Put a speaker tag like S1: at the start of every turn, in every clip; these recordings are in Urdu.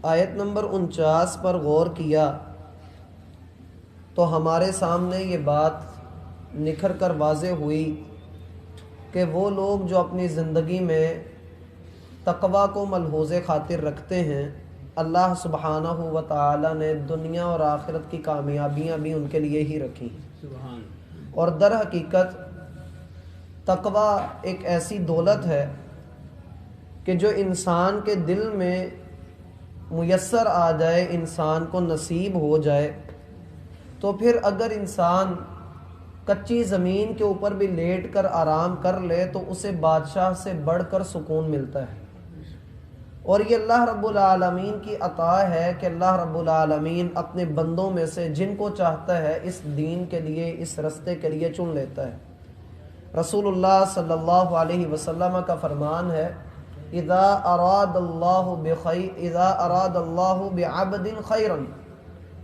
S1: آیت نمبر 49 پر غور کیا تو ہمارے سامنے یہ بات نکھر کر واضح ہوئی کہ وہ لوگ جو اپنی زندگی میں تقوی کو ملحوظ خاطر رکھتے ہیں، اللہ سبحانہ و تعالی نے دنیا اور آخرت کی کامیابیاں بھی ان کے لیے ہی رکھی ہیں۔ اور در حقیقت تقوی ایک ایسی دولت ہے کہ جو انسان کے دل میں میسر آ جائے، انسان کو نصیب ہو جائے، تو پھر اگر انسان کچی زمین کے اوپر بھی لیٹ کر آرام کر لے تو اسے بادشاہ سے بڑھ کر سکون ملتا ہے۔ اور یہ اللہ رب العالمین کی عطا ہے کہ اللہ رب العالمین اپنے بندوں میں سے جن کو چاہتا ہے اس دین کے لیے، اس رستے کے لیے چن لیتا ہے۔ رسول اللہ صلی اللہ علیہ وسلم کا فرمان ہے، اذا اراد اللہ بعبد خیرا،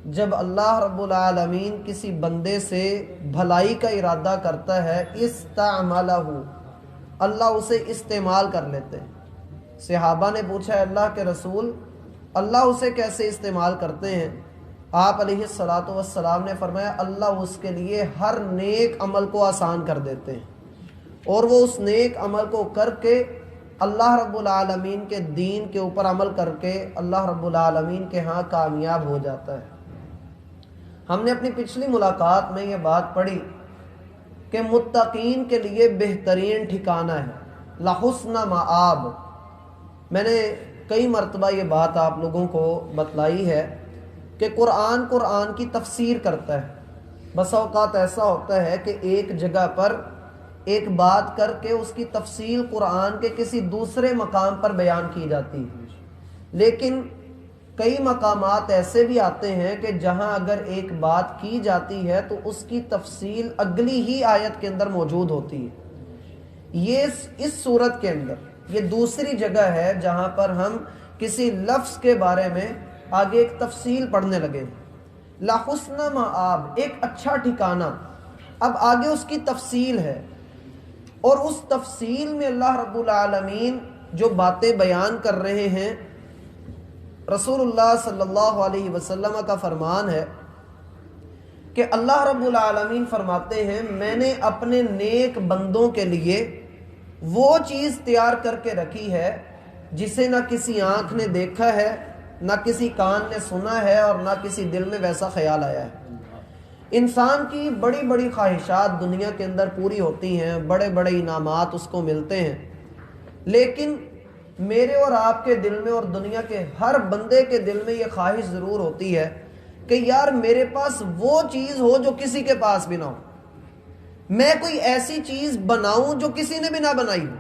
S1: جب اللہ رب العالمین کسی بندے سے بھلائی کا ارادہ کرتا ہے، استعملہ، اللہ اسے استعمال کر لیتے ہیں۔ صحابہ نے پوچھا ہے اللہ کے رسول، اللہ اسے کیسے استعمال کرتے ہیں؟ آپ علیہ الصلاۃ والسلام نے فرمایا اللہ اس کے لیے ہر نیک عمل کو آسان کر دیتے ہیں، اور وہ اس نیک عمل کو کر کے اللہ رب العالمین کے دین کے اوپر عمل کر کے اللہ رب العالمین کے ہاں کامیاب ہو جاتا ہے۔ ہم نے اپنی پچھلی ملاقات میں یہ بات پڑھی کہ متقین کے لیے بہترین ٹھکانہ ہے، لحسن مآب۔ میں نے کئی مرتبہ یہ بات آپ لوگوں کو بتلائی ہے کہ قرآن کی تفسیر کرتا ہے۔ بس اوقات ایسا ہوتا ہے کہ ایک جگہ پر ایک بات کر کے اس کی تفصیل قرآن کے کسی دوسرے مقام پر بیان کی جاتی ہے، لیکن کئی مقامات ایسے بھی آتے ہیں کہ جہاں اگر ایک بات کی جاتی ہے تو اس کی تفصیل اگلی ہی آیت کے اندر موجود ہوتی ہے۔ یہ اس صورت کے اندر یہ دوسری جگہ ہے جہاں پر ہم کسی لفظ کے بارے میں آگے ایک تفصیل پڑھنے لگے۔ لحسن مآب، ایک اچھا ٹھکانہ۔ اب آگے اس کی تفصیل ہے، اور اس تفصیل میں اللہ رب العالمین جو باتیں بیان کر رہے ہیں، رسول اللہ صلی اللہ علیہ وسلم کا فرمان ہے کہ اللہ رب العالمین فرماتے ہیں میں نے اپنے نیک بندوں کے لیے وہ چیز تیار کر کے رکھی ہے جسے نہ کسی آنکھ نے دیکھا ہے، نہ کسی کان نے سنا ہے، اور نہ کسی دل میں ویسا خیال آیا ہے۔ انسان کی بڑی بڑی خواہشات دنیا کے اندر پوری ہوتی ہیں، بڑے بڑے انعامات اس کو ملتے ہیں، لیکن میرے اور آپ کے دل میں اور دنیا کے ہر بندے کے دل میں یہ خواہش ضرور ہوتی ہے کہ یار میرے پاس وہ چیز ہو جو کسی کے پاس بھی نہ ہو، میں کوئی ایسی چیز بناؤں جو کسی نے بھی نہ بنائی ہو،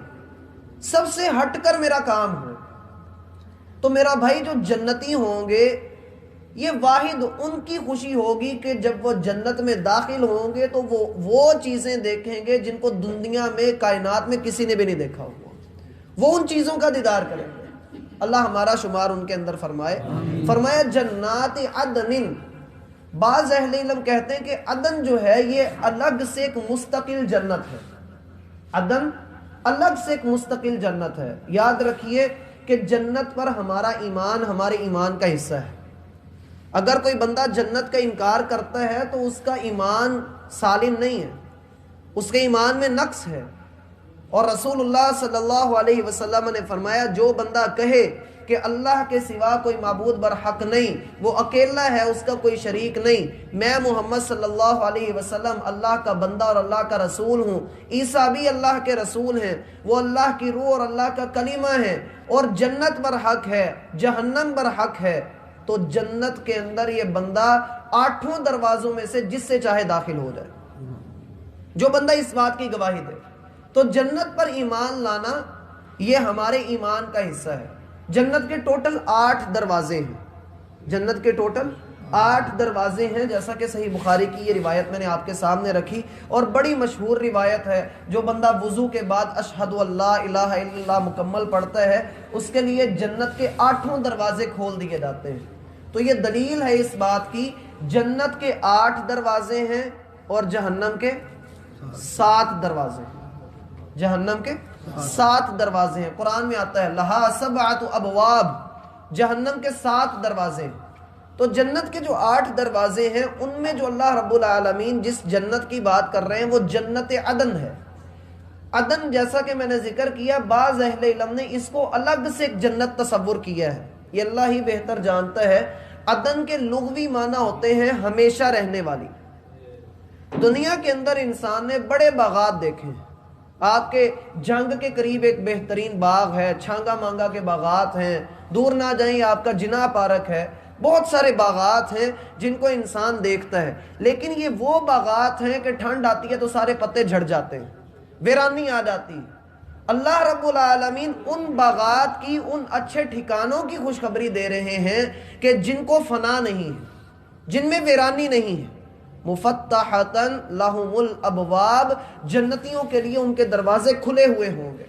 S1: سب سے ہٹ کر میرا کام ہو۔ تو میرا بھائی جو جنتی ہوں گے، یہ واحد ان کی خوشی ہوگی کہ جب وہ جنت میں داخل ہوں گے تو وہ چیزیں دیکھیں گے جن کو دنیا میں کائنات میں کسی نے بھی نہیں دیکھا ہوا، وہ ان چیزوں کا دیدار کریں گے۔ اللہ ہمارا شمار ان کے اندر فرمائے۔ فرمایا جنات عدن۔ بعض اہل علم کہتے ہیں کہ عدن جو ہے یہ الگ سے ایک مستقل جنت ہے، عدن الگ سے ایک مستقل جنت ہے۔ یاد رکھیے کہ جنت پر ہمارا ایمان ہمارے ایمان کا حصہ ہے۔ اگر کوئی بندہ جنت کا انکار کرتا ہے تو اس کا ایمان سالم نہیں ہے، اس کے ایمان میں نقص ہے۔ اور رسول اللہ صلی اللہ علیہ وسلم نے فرمایا جو بندہ کہے کہ اللہ کے سوا کوئی معبود برحق نہیں، وہ اکیلا ہے، اس کا کوئی شریک نہیں، میں محمد صلی اللہ علیہ وسلم اللہ کا بندہ اور اللہ کا رسول ہوں، عیسیٰ بھی اللہ کے رسول ہیں، وہ اللہ کی روح اور اللہ کا کلمہ ہے، اور جنت برحق ہے، جہنم برحق ہے، تو جنت کے اندر یہ بندہ 8 دروازوں میں سے جس سے چاہے داخل ہو جائے، جو بندہ اس بات کی گواہی دے۔ تو جنت پر ایمان لانا یہ ہمارے ایمان کا حصہ ہے۔ جنت کے ٹوٹل 8 دروازے ہیں، جنت کے ٹوٹل 8 دروازے ہیں، جیسا کہ صحیح بخاری کی یہ روایت میں نے آپ کے سامنے رکھی، اور بڑی مشہور روایت ہے۔ جو بندہ وضو کے بعد اشہد اللہ الہ الا اللہ مکمل پڑھتا ہے، اس کے لیے جنت کے 8 دروازے کھول دیے جاتے ہیں۔ تو یہ دلیل ہے اس بات کی، جنت کے 8 دروازے ہیں اور جہنم کے 7 دروازے ہیں، جہنم کے 7 دروازے ہیں۔ قرآن میں آتا ہے لہا 7 ابواب، جہنم کے 7 دروازے ہیں۔ تو جنت کے جو 8 دروازے ہیں ان میں جو اللہ رب العالمین جس جنت کی بات کر رہے ہیں وہ جنت عدن ہے۔ عدن جیسا کہ میں نے ذکر کیا، بعض اہل علم نے اس کو الگ سے ایک جنت تصور کیا ہے، یہ اللہ ہی بہتر جانتا ہے۔ عدن کے لغوی معنی ہوتے ہیں ہمیشہ رہنے والی۔ دنیا کے اندر انسان نے بڑے باغات دیکھے ہیں، آپ کے جنگ کے قریب ایک بہترین باغ ہے، چھانگا مانگا کے باغات ہیں، دور نہ جائیں آپ کا جناح پارک ہے، بہت سارے باغات ہیں جن کو انسان دیکھتا ہے، لیکن یہ وہ باغات ہیں کہ ٹھنڈ آتی ہے تو سارے پتے جھڑ جاتے ہیں، ویرانی آ جاتی ہے۔ اللہ رب العالمین ان باغات کی، ان اچھے ٹھکانوں کی خوشخبری دے رہے ہیں کہ جن کو فنا نہیں ہے، جن میں ویرانی نہیں ہے۔ مفتحتن لہم الابواب، جنتیوں کے لیے ان کے دروازے کھلے ہوئے ہوں گے۔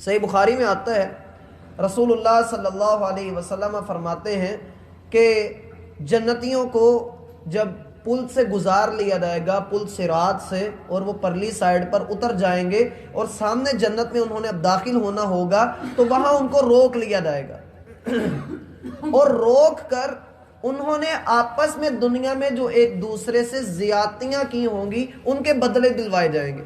S1: صحیح بخاری میں آتا ہے، رسول اللہ صلی اللہ علیہ وسلم فرماتے ہیں کہ جنتیوں کو جب پل سے گزار لیا جائے گا، پل صراط سے، اور وہ پرلی سائیڈ پر اتر جائیں گے اور سامنے جنت میں انہوں نے اب داخل ہونا ہوگا، تو وہاں ان کو روک لیا جائے گا اور روک کر انہوں نے آپس میں دنیا میں جو ایک دوسرے سے زیادتیاں کی ہوں گی ان کے بدلے دلوائے جائیں گے۔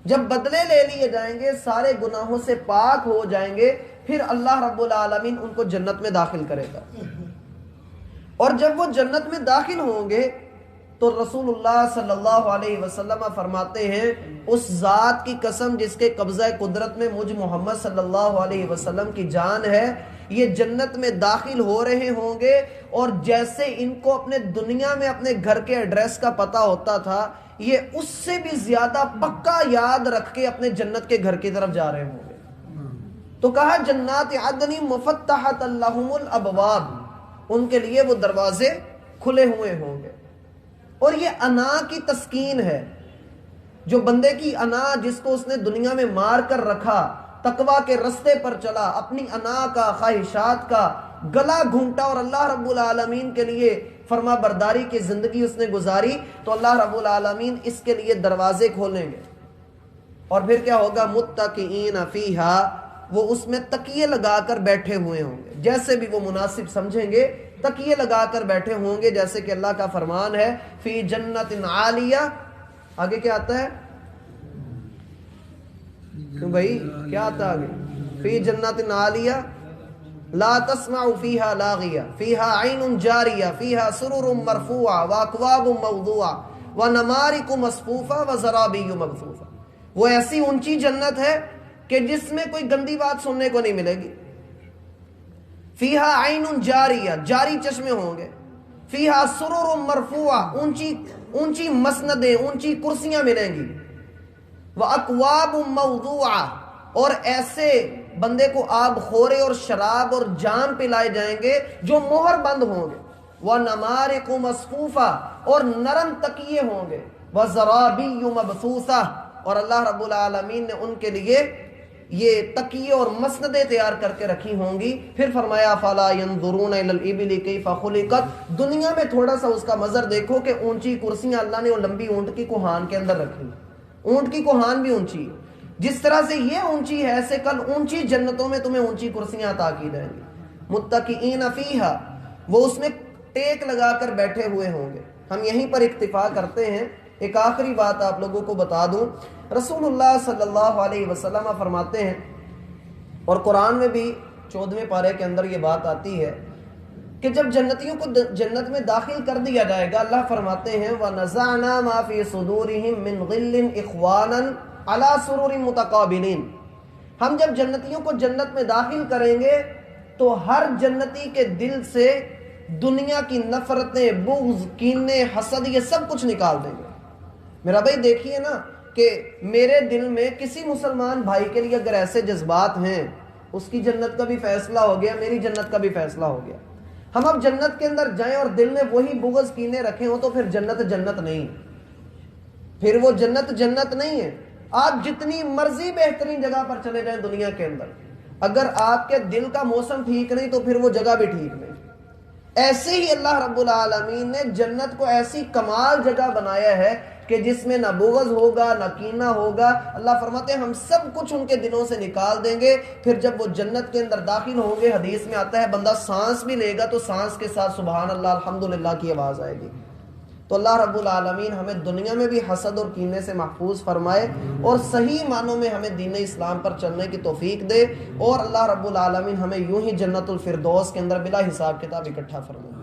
S1: جب بدلے لے لیے جائیں گے، سارے گناہوں سے پاک ہو جائیں گے، پھر اللہ رب العالمین ان کو جنت میں داخل کرے گا۔ اور جب وہ جنت میں داخل ہوں گے تو رسول اللہ صلی اللہ علیہ وسلم فرماتے ہیں، اس ذات کی قسم جس کے قبضہ قدرت میں مجھ محمد صلی اللہ علیہ وسلم کی جان ہے، یہ جنت میں داخل ہو رہے ہوں گے اور جیسے ان کو اپنے دنیا میں اپنے گھر کے ایڈریس کا پتہ ہوتا تھا، یہ اس سے بھی زیادہ پکا یاد رکھ کے اپنے جنت کے گھر کی طرف جا رہے ہوں گے۔ تو کہا جنات عدن مفتحت لہم الابواب، ان کے لیے وہ دروازے کھلے ہوئے ہوں گے۔ اور یہ انا کی تسکین ہے، جو بندے کی انا جس کو اس نے دنیا میں مار کر رکھا، تقوی کے رستے پر چلا، اپنی انا کا، خواہشات کا گلا گھونٹا اور اللہ رب العالمین کے لیے فرما برداری کی زندگی اس نے گزاری، تو اللہ رب العالمین اس کے لیے دروازے کھولیں گے۔ اور پھر کیا ہوگا؟ متکئین فیہا، وہ اس میں تکیے لگا کر بیٹھے ہوئے ہوں گے، جیسے بھی وہ مناسب سمجھیں گے تکیے لگا کر بیٹھے ہوں گے، جیسے کہ اللہ کا فرمان ہے فی جنت عالیہ۔ آگے کیا آتا ہے؟ کیوں بھائی کیا آتا ہے آگے؟ فی جنت عالیہ لا تسمع فیہا لاغیہ فیہا عین جاریہ فیہا سرر مرفوعہ واکواب موضوعہ ونمارق مصفوفہ وزرابی مبثوثہ۔ وہ ایسی اونچی جنت ہے کہ جس میں کوئی گندی بات سننے کو نہیں ملے گی۔ فیہا عین جاریہ، جاری چشمے ہوں گے۔ فیہا سرر مرفوعہ، اونچی مسندیں، اونچی کرسیاں ملیں گی۔ وَأَكْوَابٌ مَوْضُوعَةٌ، اور ایسے بندے کو آب خورے اور شراب اور جام پلائے جائیں گے جو مہر بند ہوں گے۔ وَنَمَارِقُ مَصْفُوفَةٌ، اور نرم تکیے ہوں گے۔ وَزَرَابِيُّ مَبْثُوثَةٌ، اور اللہ رب العالمین نے ان کے لیے یہ تکیے اور مسندیں تیار کر کے رکھی ہوں گی۔ پھر فرمایا فَلَا يَنظُرُونَ إِلَى الْإِبِلِ كَيْفَ خُلِقَتْ، دنیا میں تھوڑا سا اس کا منظر دیکھو کہ اونچی کرسیاں اللہ نے وہ لمبی اونٹ کی کوہان کے اندر رکھی، اونٹ کی کوہان بھی اونچی ہے، جس طرح سے یہ اونچی ہے ایسے کل اونچی جنتوں میں تمہیں اونچی کرسیاں عطا کی جائیں گی۔ متکئین فیہا، وہ اس میں ٹیک لگا کر بیٹھے ہوئے ہوں گے۔ ہم یہیں پر اکتفا کرتے ہیں۔ ایک آخری بات آپ لوگوں کو بتا دوں، رسول اللہ صلی اللہ علیہ وسلم فرماتے ہیں، اور قرآن میں بھی 14ویں پارے کے اندر یہ بات آتی ہے کہ جب جنتیوں کو جنت میں داخل کر دیا جائے گا، اللہ فرماتے ہیں وَنَزَعْنَا مَا فِي صُدُورِهِم مِّن غِلٍّ إِخْوَانًا عَلَى سُرُرٍ مُتَقَابِلِينَ، ہم جب جنتیوں کو جنت میں داخل کریں گے تو ہر جنتی کے دل سے دنیا کی نفرتیں، بغض، کینے، حسد، یہ سب کچھ نکال دیں گے۔ میرا بھائی دیکھیے نا کہ میرے دل میں کسی مسلمان بھائی کے لیے اگر ایسے جذبات ہیں، اس کی جنت کا بھی فیصلہ ہو گیا، میری جنت کا بھی فیصلہ ہو گیا۔ ہم اب جنت کے اندر جائیں اور دل میں وہی بغض کینے رکھے ہوں تو پھر جنت جنت نہیں، پھر وہ جنت جنت نہیں ہے۔ آپ جتنی مرضی بہترین جگہ پر چلے جائیں دنیا کے اندر، اگر آپ کے دل کا موسم ٹھیک نہیں تو پھر وہ جگہ بھی ٹھیک نہیں۔ ایسے ہی اللہ رب العالمین نے جنت کو ایسی کمال جگہ بنایا ہے کہ جس میں نہ بغض ہوگا نہ کینہ ہوگا. اللہ فرماتے ہیں ہم سب کچھ ان کے دلوں سے نکال دیں گے. پھر جب وہ جنت کے اندر داخل ہوں گے, حدیث میں آتا ہے بندہ سانس بھی لے گا تو سانس کے ساتھ سبحان اللہ الحمدللہ کی آواز آئے گی. تو اللہ رب العالمین ہمیں دنیا میں بھی حسد اور کینے سے محفوظ فرمائے اور صحیح معنوں میں ہمیں دین اسلام پر چلنے کی توفیق دے, اور اللہ رب العالمین ہمیں یوں ہی جنت الفردوس کے اندر بلا حساب کتاب اکٹھا فرمائے.